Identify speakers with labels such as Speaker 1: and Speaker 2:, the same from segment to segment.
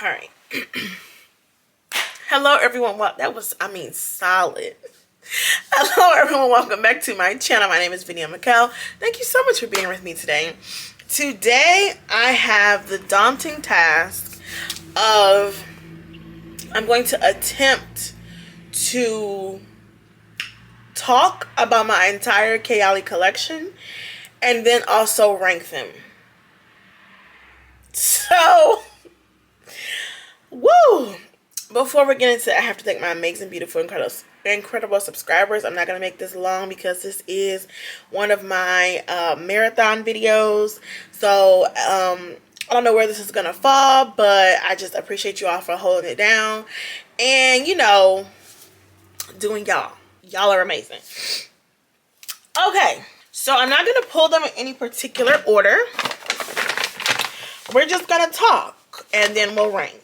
Speaker 1: All right. Hello, everyone. Well, that was, solid. Hello, everyone. Welcome back to my channel. My name is T-Vania. Thank you so much for being with me today. Today, I have the daunting task of I'm going to attempt to talk about my entire Kayali collection and then also rank them. So, woo! Before we get into it, I have to thank my amazing, beautiful, incredible subscribers. I'm not going to make this long because this is one of my marathon videos. So, I don't know where this is going to fall, but I just appreciate you all for holding it down. And, you know, doing y'all. Y'all are amazing. Okay, so I'm not going to pull them in any particular order. We're just going to talk and then we'll rank.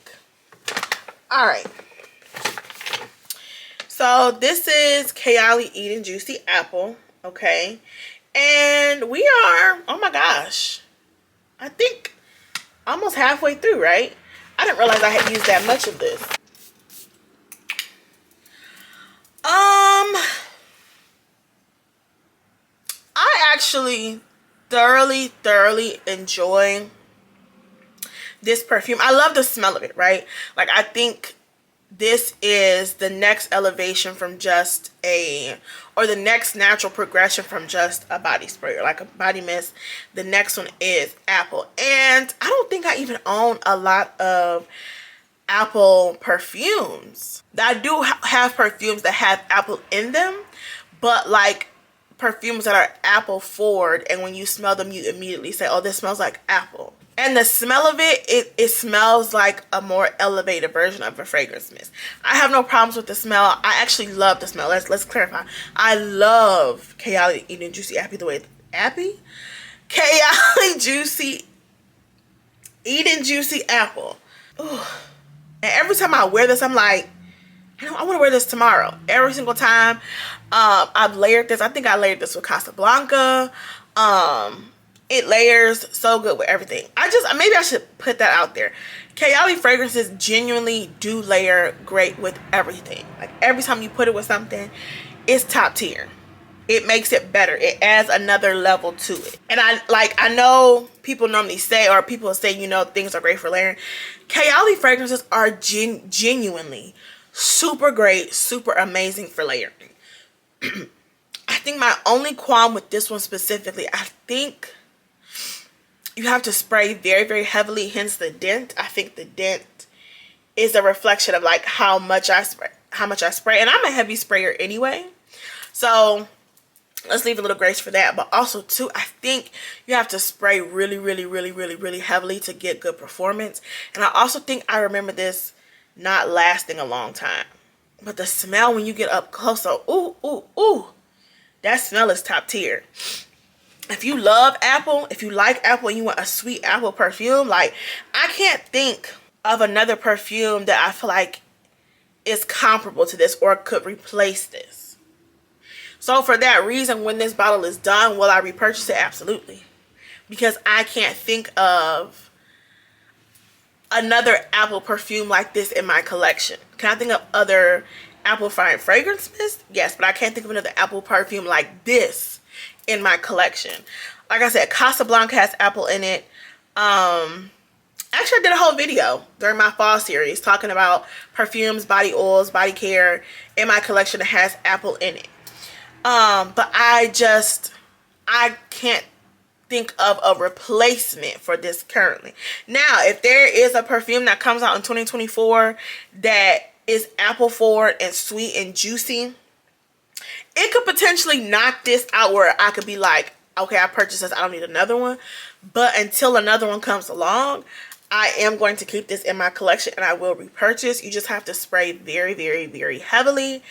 Speaker 1: All right. So this is Kayali Eating Juicy Apple. Okay. And we are, oh my gosh, I think almost halfway through, right? I didn't realize I had used that much of this. I actually thoroughly enjoy this perfume. I love the smell of it, right? Like, I think this is the next elevation from just or the next natural progression from just a body spray or like a body mist. The next one is apple. And I don't think I even own a lot of apple perfumes. I do have perfumes that have apple in them, but like perfumes that are apple forward, and when you smell them you immediately say, oh, this smells like apple. And the smell of it smells like a more elevated version of a fragrance mist. I have no problems with the smell. I actually love the smell. Let's clarify. I love Kayali Eating Juicy Apple the way Kayali Juicy Eating Juicy Apple. Ooh. And every time I wear this, I'm like, I want to wear this tomorrow. Every single time. I've layered this. I think I layered this with Casablanca. It layers so good with everything. Maybe I should put that out there. Kayali fragrances genuinely do layer great with everything. Like, every time you put it with something, it's top tier. It makes it better. It adds another level to it. And I know people normally say, or people say, you know, things are great for layering. Kayali fragrances are genuinely super great, super amazing for layering. I think my only qualm with this one specifically, I think you have to spray very heavily, hence the dent. I think the dent is a reflection of like how much I spray, and I'm a heavy sprayer anyway. So let's leave a little grace for that. But also too, I think you have to spray really heavily to get good performance. And I also think I remember this not lasting a long time. But the smell when you get up close, so ooh, that smell is top tier. If you love apple, if you like apple and you want a sweet apple perfume, like, I can't think of another perfume that I feel like is comparable to this or could replace this. So for that reason, when this bottle is done, will I repurchase it? Absolutely. Because I can't think of another apple perfume like this in my collection. Can I think of other apple fragrance mist? Yes, but I can't think of another apple perfume like this in my collection. Like I said, Casablanca has apple in it. Actually, I did a whole video during my fall series talking about perfumes, body oils, body care in my collection that has apple in it. But I can't think of a replacement for this currently. Now, if there is a perfume that comes out in 2024 that is apple forward and sweet and juicy, it could potentially knock this out where I could be like, okay, I purchased this, I don't need another one. But until another one comes along, I am going to keep this in my collection and I will repurchase. You just have to spray very heavily.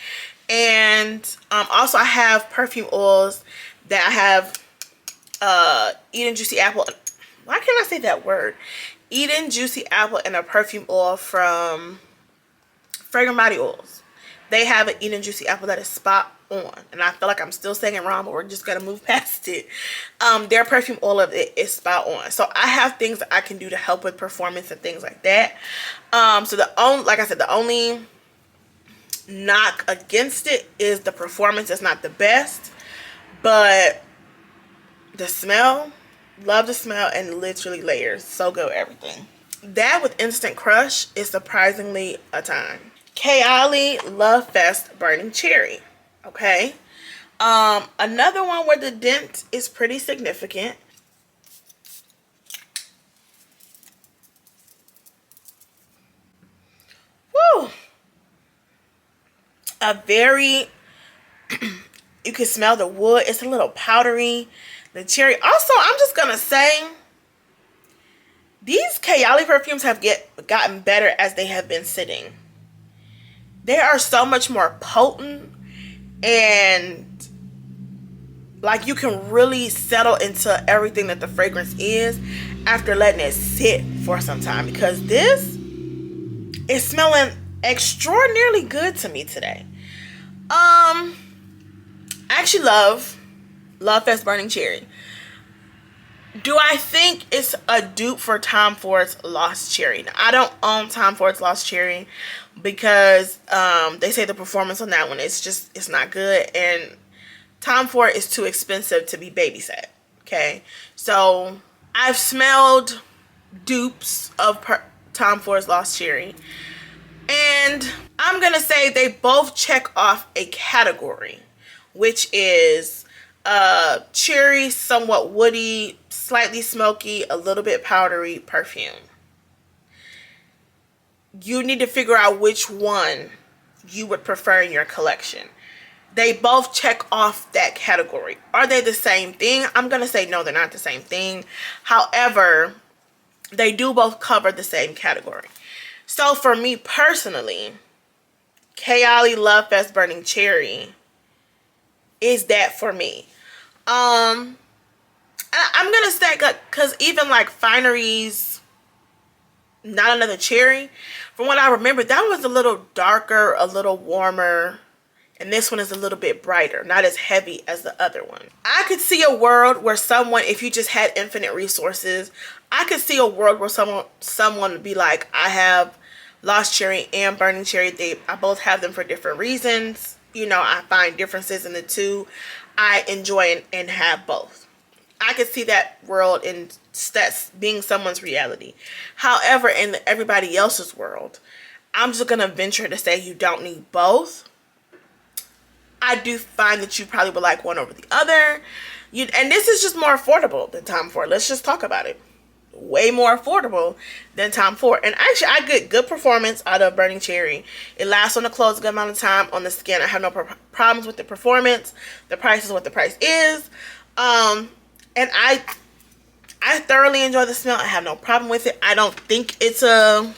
Speaker 1: And also I have perfume oils that I have Eating Juicy Apple. Why can't I say that word? Eating Juicy Apple and a perfume oil from Fragrant Body Oils. They have an Eating Juicy Apple that is spot on. And I feel like I'm still saying it wrong, but we're just gonna move past it. Their perfume, all of it is spot on. So I have things that I can do to help with performance and things like that. So like I said, the only knock against it is the performance is not the best, but the smell, love the smell, and literally layers. So good, everything. That with Instant Crush is surprisingly a time. Kayali Love Fest Burning Cherry. Okay. Another one where the dent is pretty significant. Woo! A very, you can smell the wood. It's a little powdery. The cherry. Also, I'm just gonna say, these Kayali perfumes have gotten better as they have been sitting. They are so much more potent, and like you can really settle into everything that the fragrance is after letting it sit for some time, because this is smelling extraordinarily good to me today. I actually love Fest Burning Cherry. Do I think it's a dupe for Tom Ford's Lost Cherry? Now, I don't own Tom Ford's Lost Cherry because they say the performance on that one is just, it's not good, and Tom Ford is too expensive to be babysat. Okay, so I've smelled dupes of Tom Ford's Lost Cherry, and I'm gonna say they both check off a category, which is cherry, somewhat woody, slightly smoky, a little bit powdery perfume. You need to figure out which one you would prefer in your collection. They both check off that category. Are they the same thing? I'm going to say no, they're not the same thing. However, they do both cover the same category. So for me personally, Kayali Love Fest Burning Cherry is that for me. I'm gonna say, because even like Finery's Not Another Cherry, from what I remember, that was a little darker, a little warmer, and this one is a little bit brighter, not as heavy as the other one. I could see a world where someone, if you just had infinite resources, I could see a world where someone would be like, I have Lost Cherry and Burning Cherry. I both have them for different reasons. You know, I find differences in the two. I enjoy and have both. I could see that world in that's being someone's reality. However, in everybody else's world, I'm just going to venture to say you don't need both. I do find that you probably would like one over the other. And this is just more affordable than Tom Ford. Let's just talk about it. Way more affordable than Tom Ford. And actually, I get good performance out of Burning Cherry. It lasts on the clothes a good amount of time. On the skin, I have no problems with the performance. The price is what the price is. And I thoroughly enjoy the smell. I have no problem with it. I don't think it's a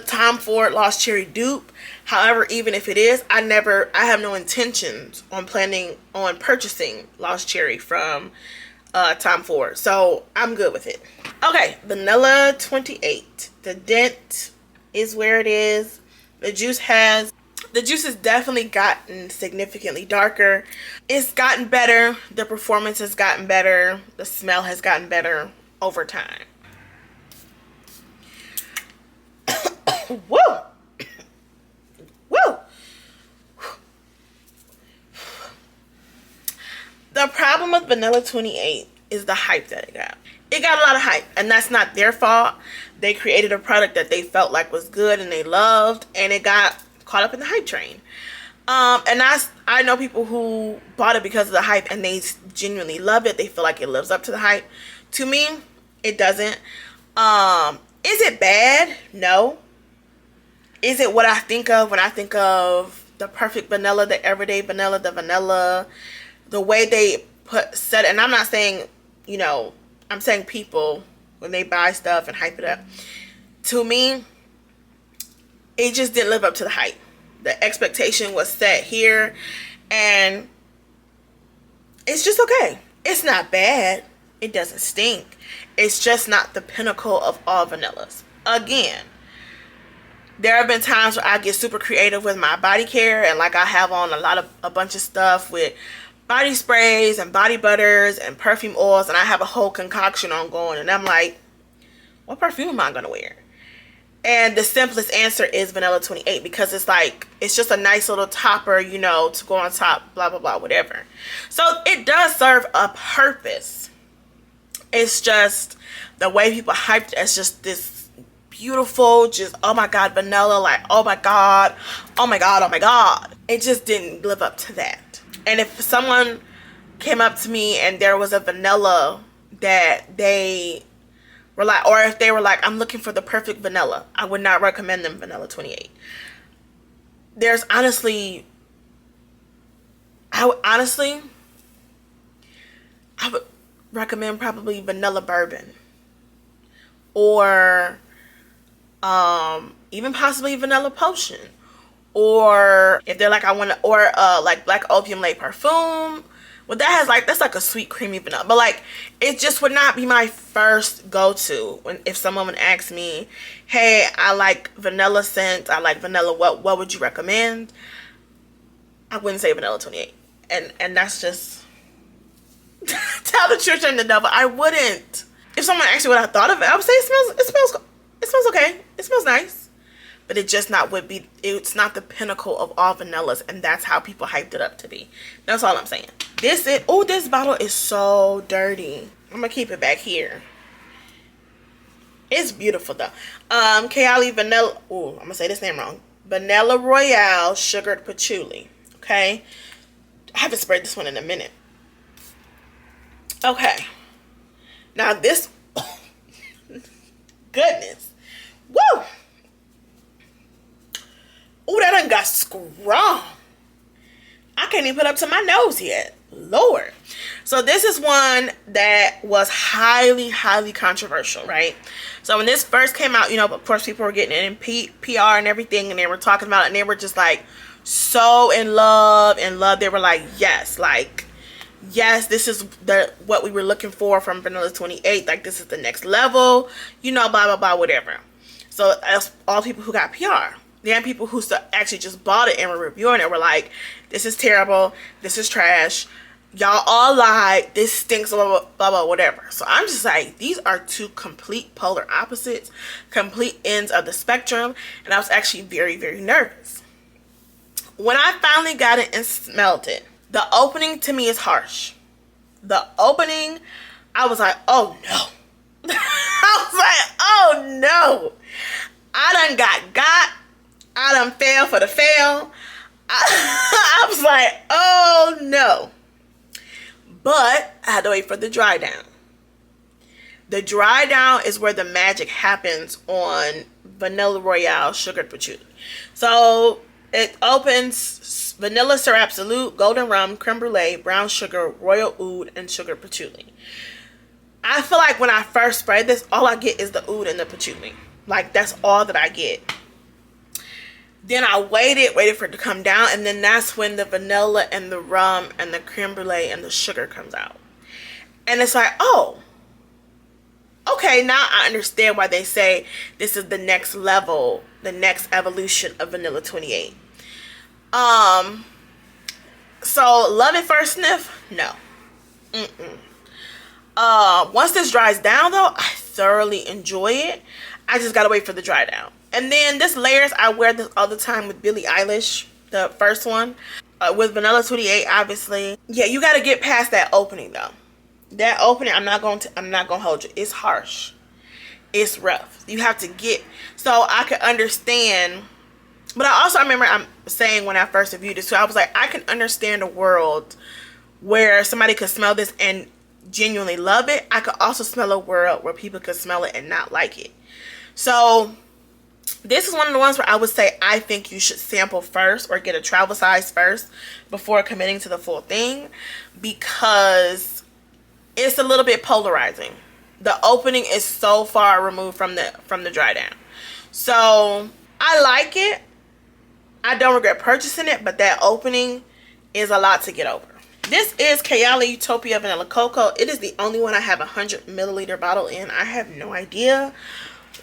Speaker 1: Tom Ford Lost Cherry dupe. However, even if it is, I have no intentions on planning on purchasing Lost Cherry from Tom Ford. So I'm good with it. Okay, Vanilla 28. The dent is where it is. The juice has definitely gotten significantly darker. It's gotten better. The performance has gotten better. The smell has gotten better over time. Woo! Woo! The problem with Vanilla 28 is the hype that it got. It got a lot of hype, and that's not their fault. They created a product that they felt like was good and they loved, and it got caught up in the hype train. And I know people who bought it because of the hype and they genuinely love it. They feel like it lives up to the hype. To me, it doesn't. Is it bad? No. Is it what I think of when I think of the perfect vanilla, the everyday vanilla, the vanilla, the way they set it? And I'm not saying, you know, I'm saying people when they buy stuff and hype it up. To me, it just didn't live up to the hype. The expectation was set here, and it's just okay. It's not bad. It doesn't stink. It's just not the pinnacle of all vanillas. Again, There have been times where I get super creative with my body care, and like I have on a bunch of stuff with body sprays and body butters and perfume oils, and I have a whole concoction on going, and I'm like, what perfume am I gonna wear? And the simplest answer is Vanilla 28, because it's like, it's just a nice little topper, you know, to go on top, blah blah blah, whatever. So it does serve a purpose. It's just the way people hyped it as just this beautiful, just, oh my god, vanilla, like, oh my god, oh my god, oh my god. It just didn't live up to that. And if someone came up to me and there was a vanilla that they were like, or if they were like, I'm looking for the perfect vanilla, I would not recommend them Vanilla 28. There's honestly, I would recommend probably Vanilla Bourbon, or even possibly Vanilla Potion, or if they're like, I want to, or like Black Opium Late Perfume. Well, that has like, that's like a sweet creamy vanilla, but like, it just would not be my first go-to when, if someone would ask me, hey, I like vanilla scent, I like vanilla, what would you recommend? I wouldn't say Vanilla 28, and that's just tell the truth and the devil. I wouldn't. If someone asked me what I thought of it, I would say it smells okay, it smells nice, but it just not would be, it's not the pinnacle of all vanillas, and that's how people hyped it up to be. That's all I'm saying. This bottle is so dirty. I'm gonna keep it back here. It's beautiful though. Kayali Vanilla, I'm gonna say this name wrong. Vanilla Royale Sugared Patchouli. Okay, I haven't sprayed this one in a minute. Okay, now this, goodness, woo! Ooh, that done got strong. I can't even put up to my nose yet. Lord. So this is one that was highly, highly controversial, right? So when this first came out, you know, of course, people were getting it in PR and everything, and they were talking about it, and they were just like so in love. They were like, yes, this is what we were looking for from Vanilla 28. Like, this is the next level, you know, blah, blah, blah, whatever. So that's all people who got PR. Then people who actually just bought it and were reviewing it were like, this is terrible, this is trash, y'all all lied, this stinks, blah, blah, blah, blah, whatever. So I'm just like, these are two complete polar opposites, complete ends of the spectrum, and I was actually very, very nervous. When I finally got it and smelled it, the opening to me is harsh. The opening, I was like, oh no. I was like, oh no. I done got. I done fell for the fail. I was like, oh no. But I had to wait for the dry down. The dry down is where the magic happens on Vanilla Royale Sugared Patchouli. So it opens vanilla Sir Absolute, golden rum, creme brulee, brown sugar, royal oud, and sugar patchouli. I feel like when I first sprayed this, all I get is the oud and the patchouli. Like, that's all that I get. Then I waited for it to come down, and then that's when the vanilla and the rum and the creme brulee and the sugar comes out. And it's like, oh, okay, now I understand why they say this is the next level, the next evolution of Vanilla 28. So love it first sniff? No. Once this dries down though, I thoroughly enjoy it. I just gotta wait for the dry down. And then this layers, I wear this all the time with Billie Eilish, the first one. With Vanilla 28, obviously. Yeah, you gotta get past that opening though. That opening, I'm not gonna hold you. It's harsh. It's rough. You have to get, so I could understand. But I remember I'm saying when I first reviewed this too, I was like, I can understand a world where somebody could smell this and genuinely love it. I could also smell a world where people could smell it and not like it. So this is one of the ones where I would say I think you should sample first or get a travel size first before committing to the full thing, because it's a little bit polarizing. The opening is so far removed from the dry down. So I like it. I don't regret purchasing it, but that opening is a lot to get over. This is Kayali Utopia Vanilla Cocoa. It is the only one I have a 100 milliliter bottle in. I have no idea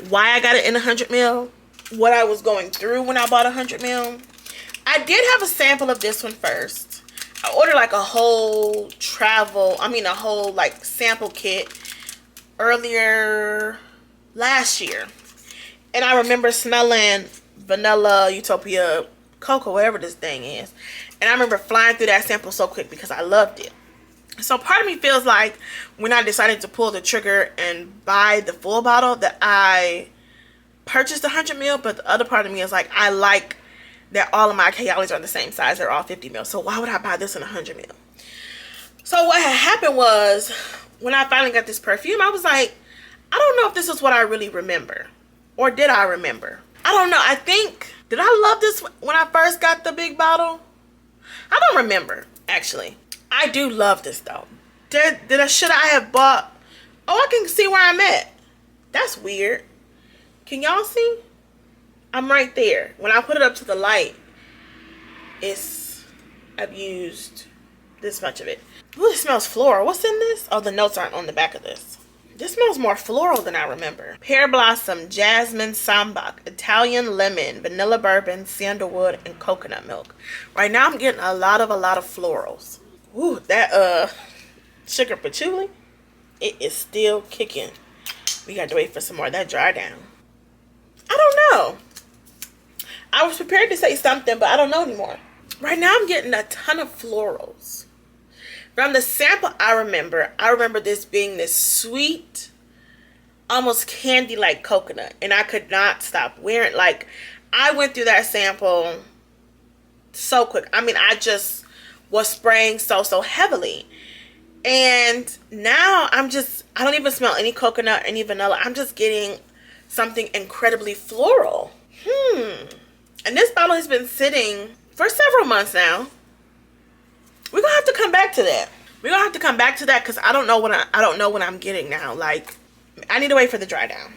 Speaker 1: why I got it in 100 ml. what I was going through when I bought 100 ml. I did have a sample of this one first. I ordered like a whole a whole like sample kit earlier last year. And I remember smelling vanilla, utopia, cocoa, whatever this thing is. And I remember flying through that sample so quick because I loved it. So part of me feels like when I decided to pull the trigger and buy the full bottle that I purchased 100 ml, but the other part of me is like, I like that all of my Kayalis are the same size. They're all 50 ml. So why would I buy this in 100 ml? So what had happened was when I finally got this perfume, I was like, I don't know if this is what I really remember. Or did I remember? I don't know. I think, did I love this when I first got the big bottle? I don't remember, actually. I do love this though. Should I have bought? Oh, I can see where I'm at. That's weird. Can y'all see? I'm right there. When I put it up to the light, I've used this much of it. Ooh, it smells floral. What's in this? Oh, the notes aren't on the back of this. This smells more floral than I remember. Pear blossom, jasmine, sambac, Italian lemon, vanilla bourbon, sandalwood, and coconut milk. Right now I'm getting a lot of florals. Ooh, that sugar patchouli, it is still kicking. We got to wait for some more of that dry down. I don't know. I was prepared to say something, but I don't know anymore. Right now I'm getting a ton of florals. From the sample I remember this being this sweet, almost candy-like coconut. And I could not stop wearing, like, I went through that sample so quick. I mean, I just was spraying so heavily. And now I don't even smell any coconut, any vanilla. I'm just getting something incredibly floral. And this bottle has been sitting for several months now. We're gonna have to come back to that. Because I don't know what I'm getting now. Like, I need to wait for the dry down.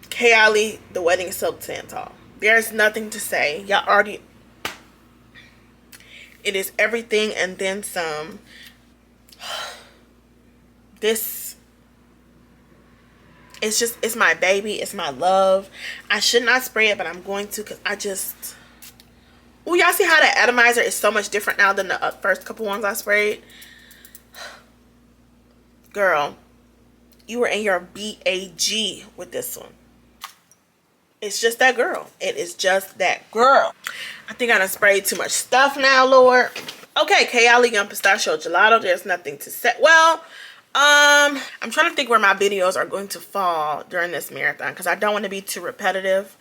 Speaker 1: Kayali, the Wedding Silk Santal. There's nothing to say. Y'all already. It is everything and then some. This. It's my baby. It's my love. I should not spray it, but I'm going to because I just. Oh, y'all see how the atomizer is so much different now than the first couple ones I sprayed? Girl, you were in your BAG with this one. It's just that girl. It is just that girl. I think I done sprayed too much stuff now, Lord. Okay, Kayali Young Pistachio Gelato. There's nothing to say. Well, I'm trying to think where my videos are going to fall during this marathon because I don't want to be too repetitive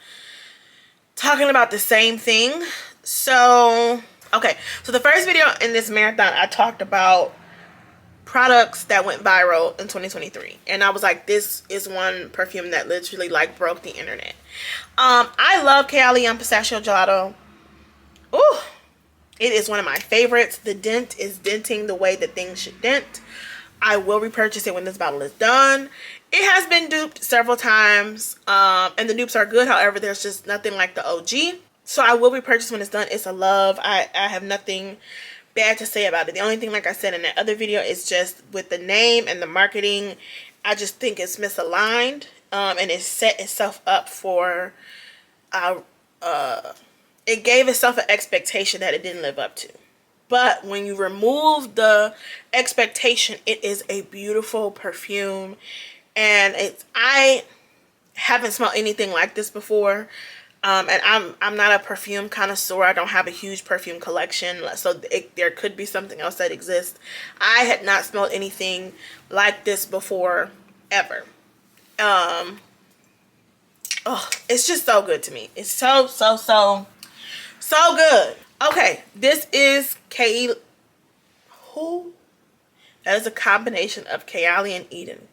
Speaker 1: talking about the same thing. So, okay. So the first video in this marathon, I talked about products that went viral in 2023. And I was like, this is one perfume that literally like broke the internet. I love Kayali Young Pistachio Gelato. Ooh, it is one of my favorites. The dent is denting the way that things should dent. I will repurchase it when this bottle is done. It has been duped several times, and the dupes are good. However, there's just nothing like the OG. So I will repurchase when it's done. It's a love. I have nothing bad to say about it. The only thing, like I said in that other video, is just with the name and the marketing, I just think it's misaligned, and it set itself up for, it gave itself an expectation that it didn't live up to. But when you remove the expectation, it is a beautiful perfume. And I haven't smelled anything like this before. And I'm not a perfume connoisseur. I don't have a huge perfume collection. So there could be something else that exists. I had not smelled anything like this before, ever. Oh, it's just so good to me. It's so good. Okay, this is Kayali. Who? That is a combination of Kayali and Eden.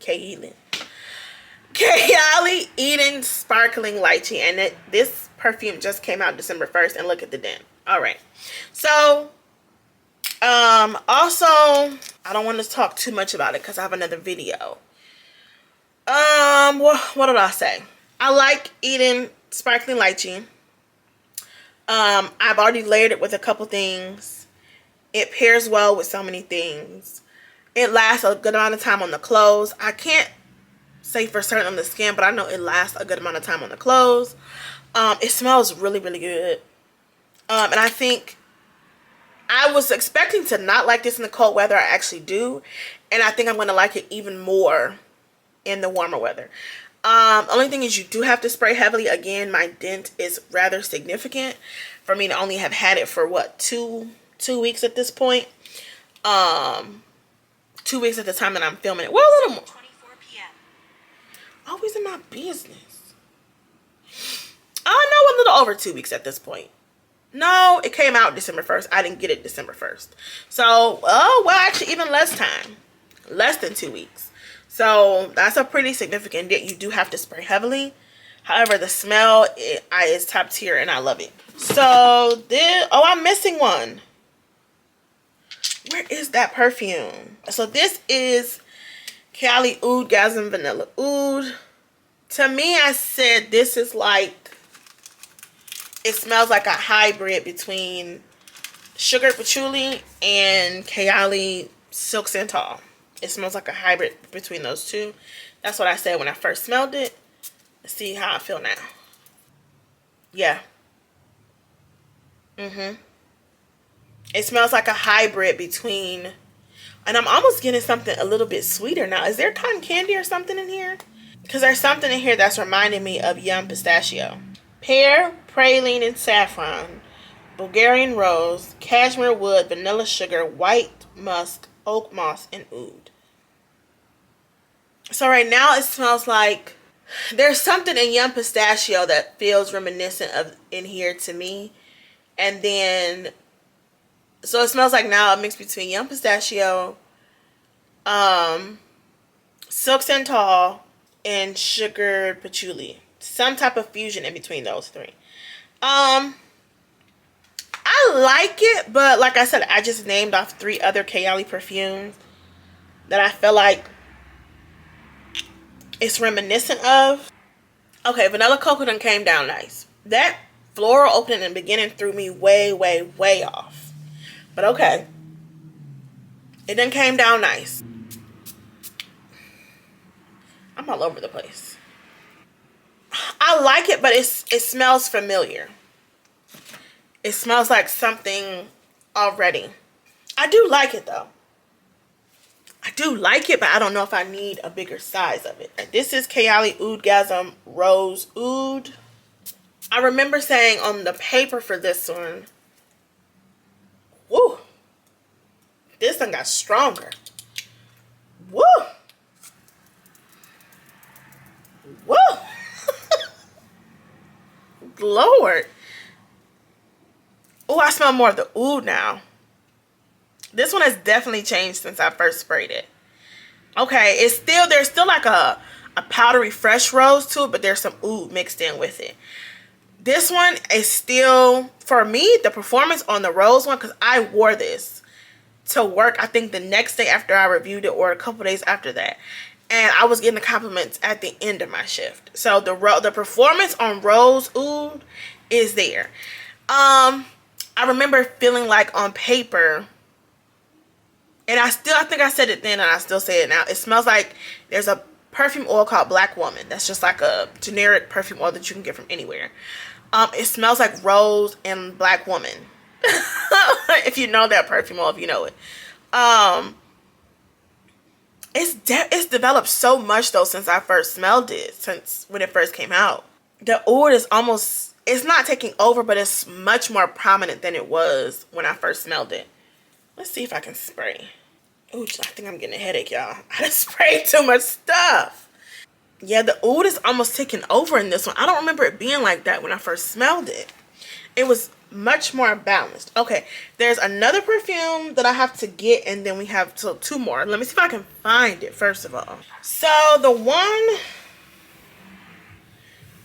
Speaker 1: Kayali Eden Sparkling Lychee. And this perfume just came out December 1st. And look at the dent. Alright. So, also, I don't want to talk too much about it because I have another video. What did I say? I like Eden Sparkling Lychee. I've already layered it with a couple things. It pairs well with so many things. It lasts a good amount of time on the clothes. I can't say for certain on the skin, but I know it lasts a good amount of time on the clothes. It smells really, really good. And I think I was expecting to not like this in the cold weather. I actually do. And I think I'm going to like it even more in the warmer weather. Only thing is you do have to spray heavily. Again, my dent is rather significant for me to only have had it for what, two weeks at this point. 2 weeks at the time that I'm filming it. Well, a little more. 24 p.m. Always in my business. Oh no, a little over 2 weeks at this point. No, it came out December 1st. I didn't get it December 1st. So, oh, well, actually even less time. Less than 2 weeks. So, that's a pretty significant dent. You do have to spray heavily. However, the smell is top tier and I love it. So, this, oh, I'm missing one. Where is that perfume? So, this is Kayali Oudgasm Vanilla Oud. To me, I said this is like, it smells like a hybrid between Sugar Patchouli and Kayali Silk Santal. It smells like a hybrid between those two. That's what I said when I first smelled it. Let's see how I feel now. Yeah. It smells like a hybrid between, and I'm almost getting something a little bit sweeter now. Is there cotton candy or something in here? Because there's something in here that's reminding me of Yum Pistachio. Pear, praline, and saffron, Bulgarian rose, cashmere wood, vanilla sugar, white musk, oak moss, and oud. So right now it smells like there's something in Yum Pistachio that feels reminiscent of in here to me. And then, so it smells like now a mix between Yum Pistachio, Silk Santal, and Sugar Patchouli. Some type of fusion in between those three. I like it, but like I said, I just named off 3 other Kayali perfumes that I feel like it's reminiscent of. Okay, Vanilla Coconut came down nice. That floral opening in the beginning threw me way, way, way off. But okay. It then came down nice. I'm all over the place. I like it, but it smells familiar. It smells like something already. I do like it though. I do like it, but I don't know if I need a bigger size of it. This is Kayali Oudgasm Rose Oud. I remember saying on the paper for this one, woo, this one got stronger. Woo. Woo. Lord. Oh, I smell more of the oud now. This one has definitely changed since I first sprayed it. Okay, it's still, there's still like a powdery fresh rose to it, but there's some oud mixed in with it. This one is still, for me, the performance on the rose one, because I wore this to work, I think the next day after I reviewed it or a couple days after that. And I was getting the compliments at the end of my shift. So the performance on Rose Oud is there. I remember feeling like on paper, and I think I said it then and I still say it now. It smells like there's a perfume oil called Black Woman. That's just like a generic perfume oil that you can get from anywhere. It smells like rose and Black Woman. If you know that perfume oil, if you know it. It's developed so much though since I first smelled it, since when it first came out. The oud is almost, it's not taking over, but it's much more prominent than it was when I first smelled it. Let's see if I can spray. Ooh, I think I'm getting a headache, y'all. I just sprayed too much stuff. Yeah, the oud is almost taking over in this one. I don't remember it being like that when I first smelled it. It was much more balanced. Okay, there's another perfume that I have to get, and then we have two more. Let me see if I can find it first of all. So the one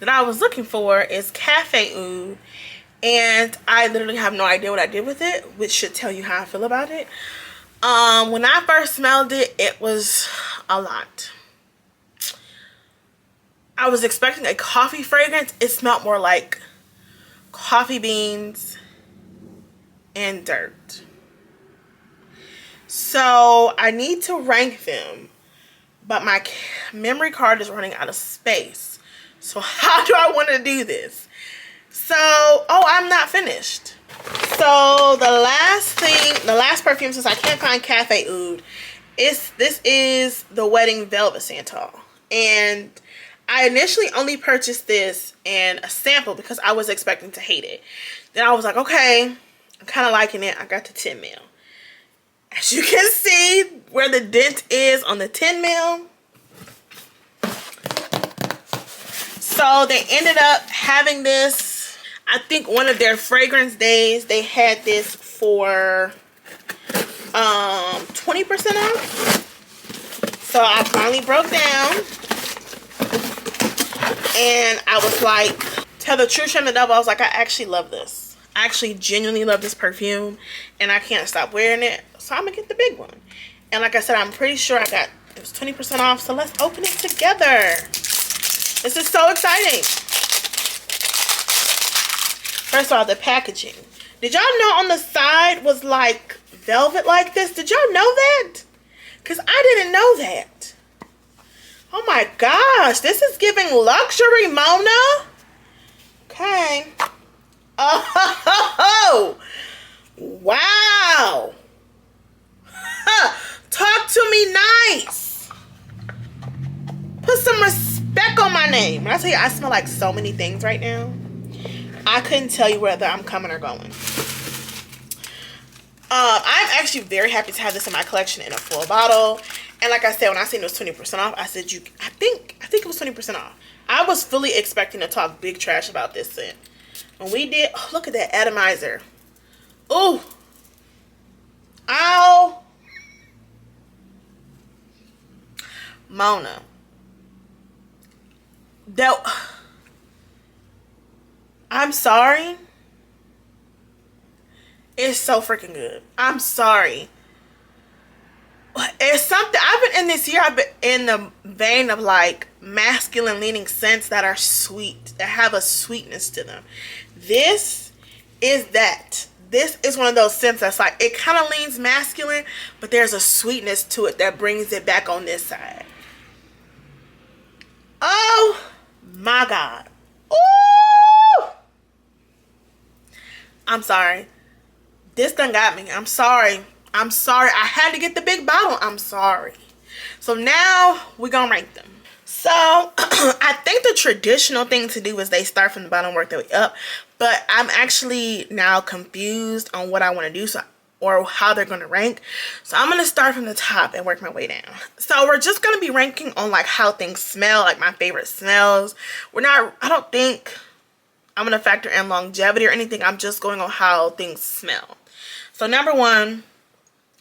Speaker 1: that I was looking for is Cafe Oud, and I literally have no idea what I did with it, which should tell you how I feel about it. When I first smelled it, it was a lot. I was expecting a coffee fragrance. It smelled more like coffee beans and dirt. So I need to rank them but my memory card is running out of space. So how do I want to do this? So, oh, I'm not finished. So the last perfume, since I can't find Cafe Oud, this is the Wedding Velvet Santal. And I initially only purchased this in a sample because I was expecting to hate it. Then I was like, okay, I'm kind of liking it. I got the 10 mil. As you can see where the dent is on the 10 mil. So they ended up having this. I think one of their fragrance days, they had this for 20% off. So I finally broke down. And I was like, tell the truth, shame the devil, I was like, I actually love this. I actually genuinely love this perfume. And I can't stop wearing it. So I'm going to get the big one. And like I said, I'm pretty sure it was 20% off. So let's open it together. This is so exciting. First of all, the packaging. Did y'all know on the side was like velvet like this? Did y'all know that? Because I didn't know that. Oh my gosh, this is giving luxury, Mona. Okay. Oh, wow. Talk to me nice. Put some respect on my name. When I tell you I smell like so many things right now, I couldn't tell you whether I'm coming or going. I'm actually very happy to have this in my collection in a full bottle. And like I said, when I seen it was 20% off, I said I think it was 20% off. I was fully expecting to talk big trash about this scent. When we did, oh, look at that atomizer. Ooh. Ow. Mona. I'm sorry. It's so freaking good. I'm sorry. It's something, I've been in the vein of like masculine leaning scents that are sweet, that have a sweetness to them. This is that. This is one of those scents that's like, it kind of leans masculine, but there's a sweetness to it that brings it back on this side. Oh my God. Ooh! I'm sorry. This done got me. I'm sorry. I'm sorry. I had to get the big bottle. I'm sorry. So now we're going to rank them. So I think the traditional thing to do is they start from the bottom, work their way up. But I'm actually now confused on what I want to do, or how they're going to rank. So I'm going to start from the top and work my way down. So we're just going to be ranking on like how things smell, like my favorite smells. I don't think I'm going to factor in longevity or anything. I'm just going on how things smell. So number one,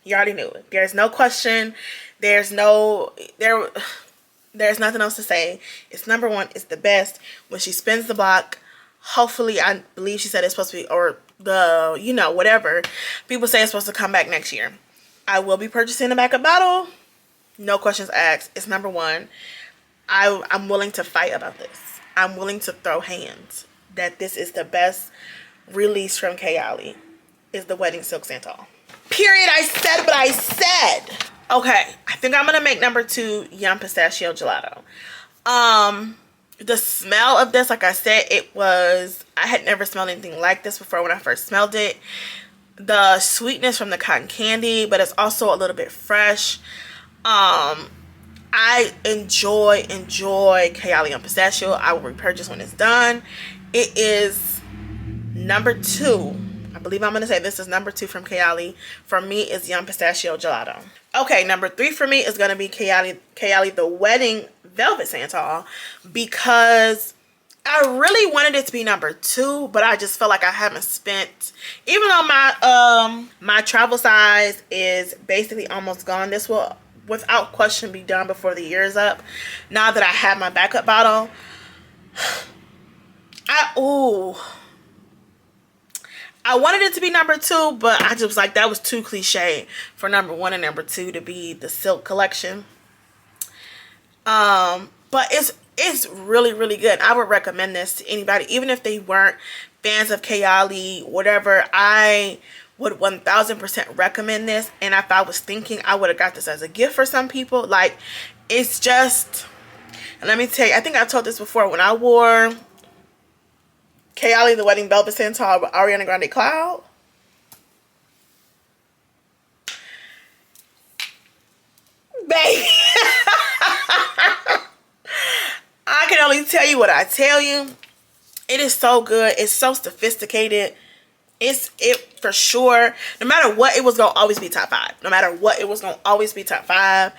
Speaker 1: you already knew it. There's no question. There's nothing else to say. It's number one. It's the best. When she spins the block, hopefully, I believe she said it's supposed to be, or whatever. People say it's supposed to come back next year. I will be purchasing a backup bottle. No questions asked. It's number one. I'm willing to fight about this. I'm willing to throw hands that this is the best release from Kayali. Is the Wedding Silk Santal. Period. I said what I said. Okay, I think I'm gonna make number two Yum Pistachio Gelato. The smell of this, like I said, I had never smelled anything like this before when I first smelled it. The sweetness from the cotton candy, but it's also a little bit fresh. I enjoy Kayali Yum Pistachio. I will repurchase when it's done. It is number two. I believe I'm going to say this is number two from Kayali. For me, is Yum Pistachio Gelato. Okay, number three for me is going to be Kayali the Wedding Velvet Santal, because I really wanted it to be number two, but I just felt like I haven't spent, even though my travel size is basically almost gone, this will without question be done before the year is up. Now that I have my backup bottle, I wanted it to be number two, but I just was like, that was too cliche for number one and number two to be the Silk collection. But it's really, really good. I would recommend this to anybody, even if they weren't fans of Kayali, whatever. I would 1000% recommend this. And if I was thinking, I would have got this as a gift for some people. Like, It's just, and let me tell you, I think I told this before, when I wore Kayali the Wedding Velvet Centaur with Ariana Grande Cloud, baby, I can only tell you what I tell you. It is so good. It's so sophisticated. It's it for sure. No matter what, it was gonna always be top 5. No matter what, it was gonna always be top 5.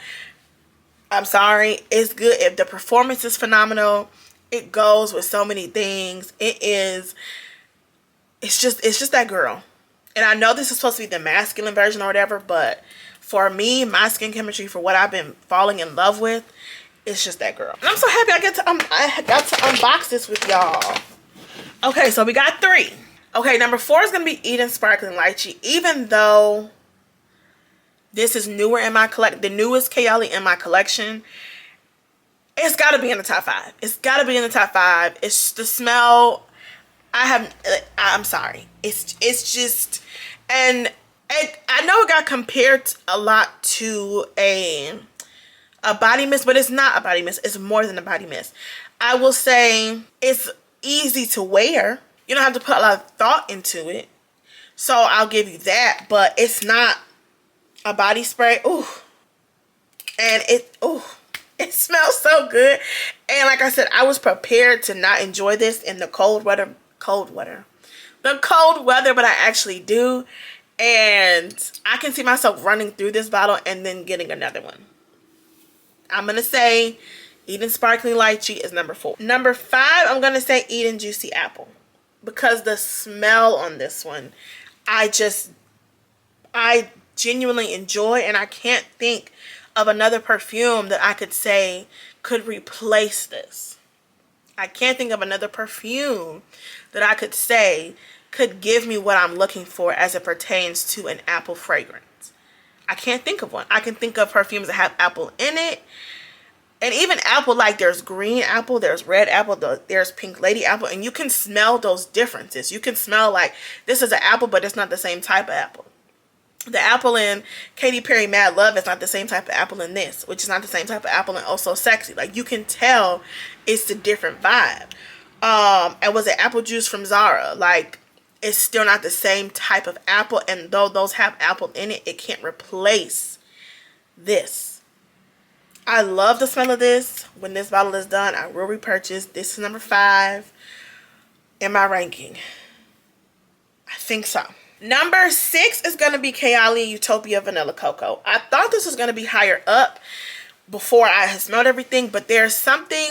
Speaker 1: I'm sorry. It's good. If the performance is phenomenal, it goes with so many things. It's just that girl. And I know this is supposed to be the masculine version or whatever, but for me, my skin chemistry, for what I've been falling in love with, it's just that girl. And I'm so happy I got to unbox this with y'all. Okay, so we got 3. Okay, number 4 is going to be Eden Sparkling Lychee. Even though this is newer in my collection, the newest Kayali in my collection, it's got to be in the top 5. It's got to be in the top 5. It's the smell. I'm sorry. It's just, and I know it got compared a lot to a body mist, but it's not a body mist. It's more than a body mist. I will say it's easy to wear. You don't have to put a lot of thought into it. So I'll give you that, but it's not a body spray. Ooh. And it smells so good. And like I said, I was prepared to not enjoy this in the cold weather, but I actually do. And I can see myself running through this bottle and then getting another one. I'm going to say Eden Sparkling Lychee is number 4. Number 5, I'm going to say Eden Juicy Apple. Because the smell on this one, I genuinely enjoy, and I can't think of another perfume that I could say could replace this. I can't think of another perfume that I could say could give me what I'm looking for as it pertains to an apple fragrance. I can't think of one. I can think of perfumes that have apple in it. And even apple, like there's green apple, there's red apple, there's pink lady apple, and you can smell those differences. You can smell like this is an apple, but it's not the same type of apple. The apple in Katy Perry Mad Love is not the same type of apple in this, which is not the same type of apple in Oh So Sexy. Like you can tell it's a different vibe. And was it apple juice from Zara? Like it's still not the same type of apple, and though those have apple in it, it can't replace this. I love the smell of this. When this bottle is done, I will repurchase. This is number 5 in my ranking. I think so. Number 6 is going to be Kayali Utopia Vanilla Cocoa. I thought this was going to be higher up before I had smelled everything, but there's something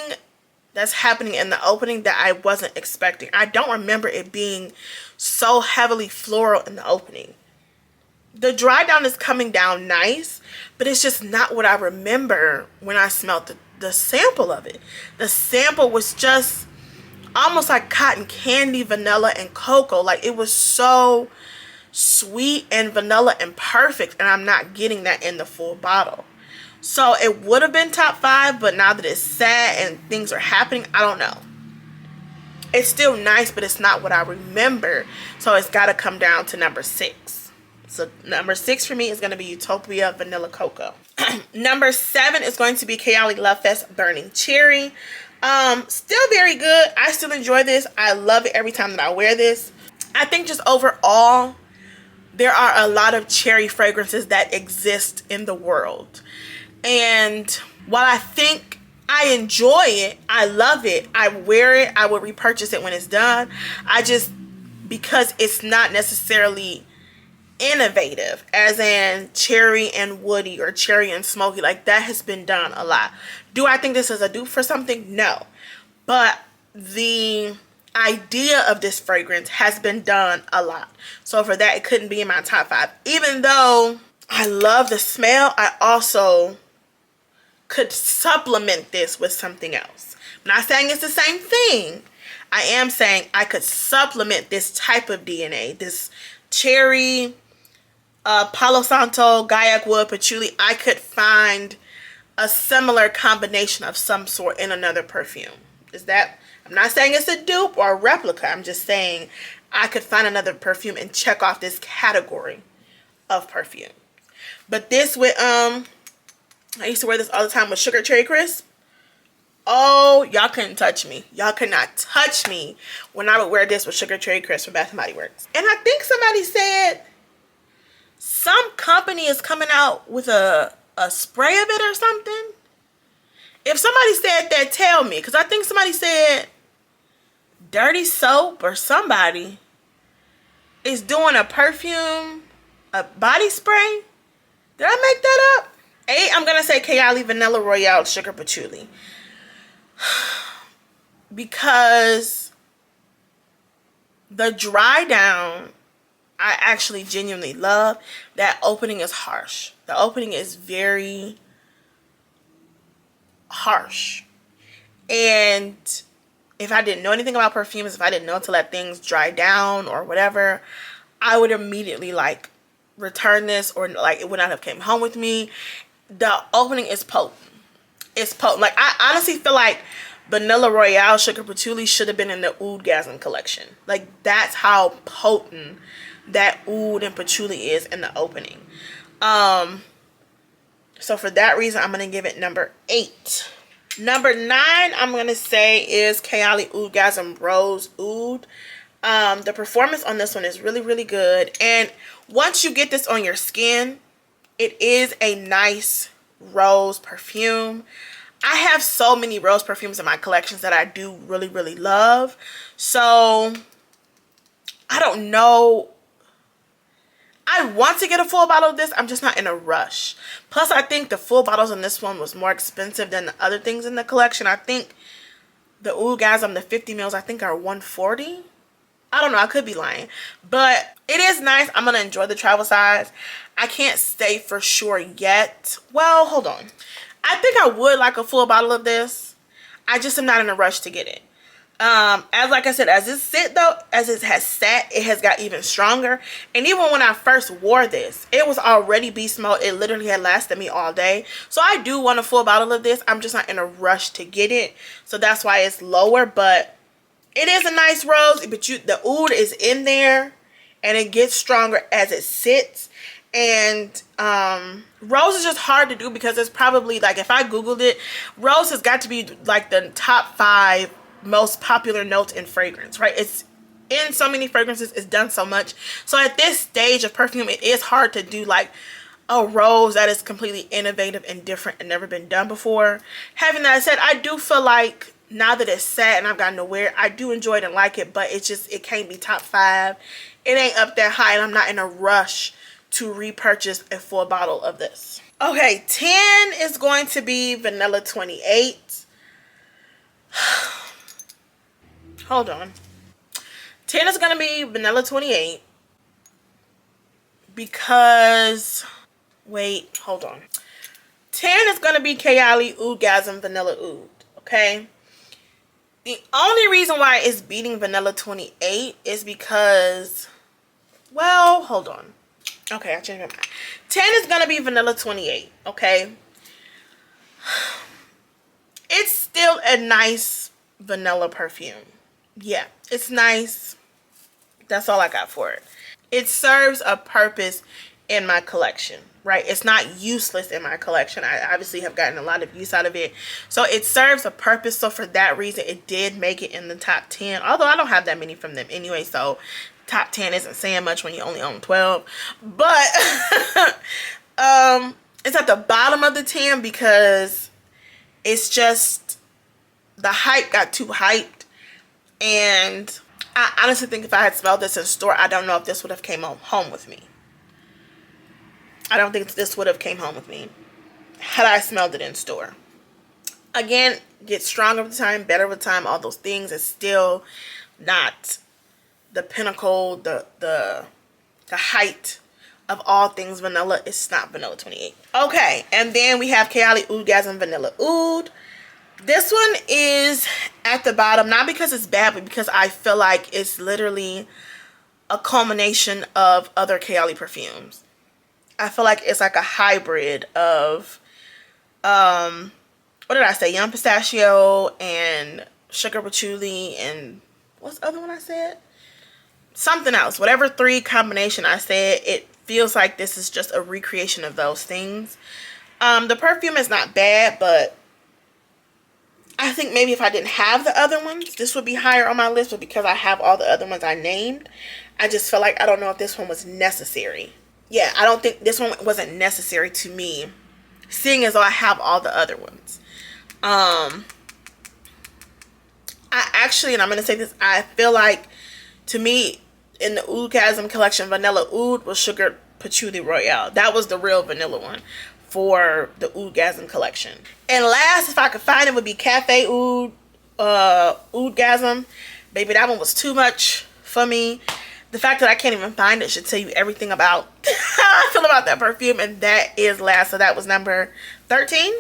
Speaker 1: that's happening in the opening that I wasn't expecting. I don't remember it being so heavily floral in the opening. The dry down is coming down nice, but it's just not what I remember when I smelled the sample of it. The sample was just almost like cotton candy, vanilla, and cocoa. Like it was so sweet and vanilla and perfect, and I'm not getting that in the full bottle. So it would have been top 5, but now that it's sad and things are happening, I don't know. It's still nice, but it's not what I remember. So it's got to come down to number 6. So number 6 for me is going to be Utopia Vanilla Cocoa. Number 7 is going to be Kayali Love Fest Burning Cherry. Still very good. I still enjoy this. I love it every time that I wear this. I think just overall, there are a lot of cherry fragrances that exist in the world. And while I think I enjoy it, I love it, I wear it, I will repurchase it when it's done. Because it's not necessarily innovative, as in cherry and woody or cherry and smoky, like that has been done a lot. Do I think this is a dupe for something? No. But the idea of this fragrance has been done a lot. So for that, it couldn't be in my top 5. Even though I love the smell, I also could supplement this with something else. I'm not saying it's the same thing. I am saying I could supplement this type of DNA, this cherry, Palo Santo, Gaiac wood, patchouli. I could find a similar combination of some sort in another perfume. I'm not saying it's a dupe or a replica. I'm just saying I could find another perfume and check off this category of perfume. But this with I used to wear this all the time with Sugar Cherry Crisp. Oh, y'all couldn't touch me. Y'all could not touch me when I would wear this with Sugar Cherry Crisp from Bath & Body Works. And I think somebody said some company is coming out with a spray of it or something. If somebody said that, tell me. Because I think somebody said Dirty Soap or somebody is doing a perfume, a body spray. Did I make that up? 8, I'm going to say Kayali Vanilla Royale Sugar Patchouli. Because the dry down, I actually genuinely love. That opening is harsh. The opening is very harsh. And if I didn't know anything about perfumes, if I didn't know to let things dry down or whatever, I would immediately like return this, or like it would not have came home with me. The opening is potent. It's potent. Like, I honestly feel like Vanilla Royale Sugar Patchouli should have been in the Oudgasm collection. Like, that's how potent that oud and patchouli is in the opening. So for that reason, I'm gonna give it number 8. Number 9, I'm gonna say is Kayali Oudgasm Rose Oud. The performance on this one is really, really good. And once you get this on your skin, it is a nice rose perfume. I have so many rose perfumes in my collections that I do really, really love. So I don't know. I want to get a full bottle of this. I'm just not in a rush. Plus, I think the full bottles on this one was more expensive than the other things in the collection. I think the Oudgasm, the 50 mils, I think are $140. I don't know. I could be lying. But it is nice. I'm going to enjoy the travel size. I can't say for sure yet. Well, hold on. I think I would like a full bottle of this. I just am not in a rush to get it. As like I said, as it has sat, it has got even stronger. And even when I first wore this, it was already beast mode. It literally had lasted me all day. So I do want a full bottle of this. I'm just not in a rush to get it. So that's why it's lower. But it is a nice rose. But the oud is in there, and it gets stronger as it sits. And rose is just hard to do because it's probably, like, if I googled it, rose has got to be like the top 5 most popular notes in fragrance, right? It's in so many fragrances, it's done so much. So at this stage of perfume, it is hard to do like a rose that is completely innovative and different and never been done before. Having that said, I do feel like now that it's sat and I've gotten to wear it, I do enjoy it and like it, but it's just, it can't be top 5. It ain't up that high, and I'm not in a rush to repurchase a full bottle of this. Okay, 10 is going to be Vanilla 28. Hold on. 10 is going to be Vanilla 28 because, wait, hold on. 10 is going to be Kayali Oudgasm Vanilla Oud, okay? The only reason why it's beating Vanilla 28 is because, well, hold on. Okay, I changed my mind. 10 is going to be Vanilla 28, okay? It's still a nice vanilla perfume. Yeah, it's nice. That's all I got for it. It serves a purpose in my collection, right? It's not useless in my collection. I obviously have gotten a lot of use out of it. So it serves a purpose. So for that reason, it did make it in the top 10. Although I don't have that many from them anyway, so top 10 isn't saying much when you only own 12. But it's at the bottom of the 10 because it's just, the hype got too hyped. And I honestly think if I had smelled this in store, I don't know if this would have came home with me. I don't think this would have came home with me had I smelled it in store. Again, gets stronger with time, better with time, all those things. It's still not the pinnacle, the height of all things vanilla. It's not Vanilla 28. Okay, and then we have Kayali Oudgasm Vanilla Oud. This one is at the bottom, not because it's bad, but because I feel like it's literally a culmination of other Kayali perfumes. I feel like it's like a hybrid of, what did I say? Young Pistachio and Sugar Patchouli and what's the other one I said? Something else. Whatever 3 combination I said, it feels like this is just a recreation of those things. The perfume is not bad, but I think maybe if I didn't have the other ones, this would be higher on my list. But because I have all the other ones I named, I just feel like I don't know if this one was necessary. Yeah, I don't think this one wasn't necessary to me, seeing as though I have all the other ones. I actually, and I'm going to say this, I feel like, to me, in the Oudgasm collection, Vanilla Oud was Sugar Patchouli Royale. That was the real vanilla one for the Oudgasm collection. And last, if I could find it, would be Cafe Oud, Oudgasm. Baby, that one was too much for me. The fact that I can't even find it should tell you everything about how I feel about that perfume. And that is last. So that was number 13.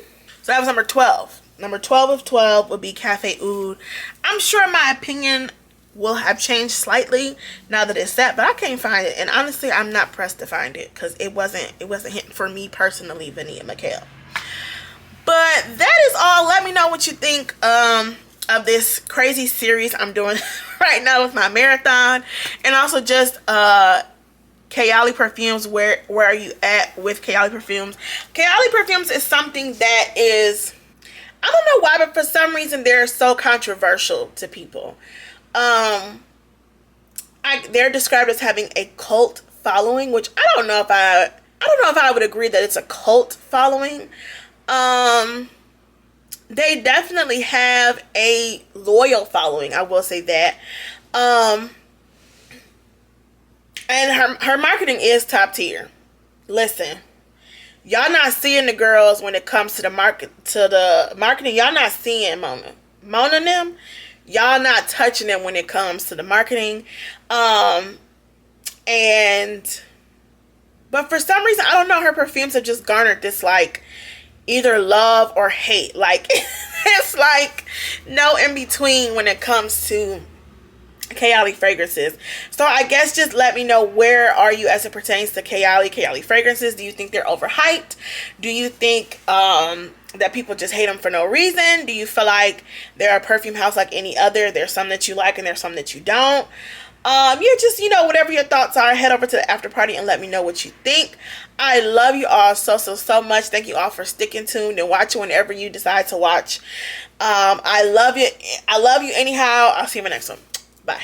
Speaker 1: So that was number 12. Number 12 of 12 would be Cafe Oud. I'm sure my opinion will have changed slightly now that it's set, but I can't find it. And honestly, I'm not pressed to find it because it wasn't hitting for me personally, Vinny and Mikhail. But that is all. Let me know what you think of this crazy series I'm doing right now with my marathon, and also just Kayali perfumes. Where are you at with Kayali perfumes? Kayali perfumes is something that is, I don't know why, but for some reason they're so controversial to people. They're described as having a cult following, which I don't know if I would agree that it's a cult following. They definitely have a loyal following, I will say that. And her marketing is top tier. Listen, y'all not seeing the girls when it comes to the marketing. Y'all not seeing Mona and them. Y'all not touching them when it comes to the marketing. But for some reason, I don't know, her perfumes have just garnered this like either love or hate. Like it's like no in between when it comes to Kayali fragrances. So I guess just let me know, where are you as it pertains to Kayali fragrances? Do you think they're overhyped? Do you think that people just hate them for no reason? Do you feel like they're a perfume house like any other? There's some that you like and there's some that you don't. Just, whatever your thoughts are, head over to the after party and let me know what you think. I love you all so much. Thank you all for sticking tuned and watching whenever you decide to watch. I love you anyhow. I'll see you in the next one. Bye.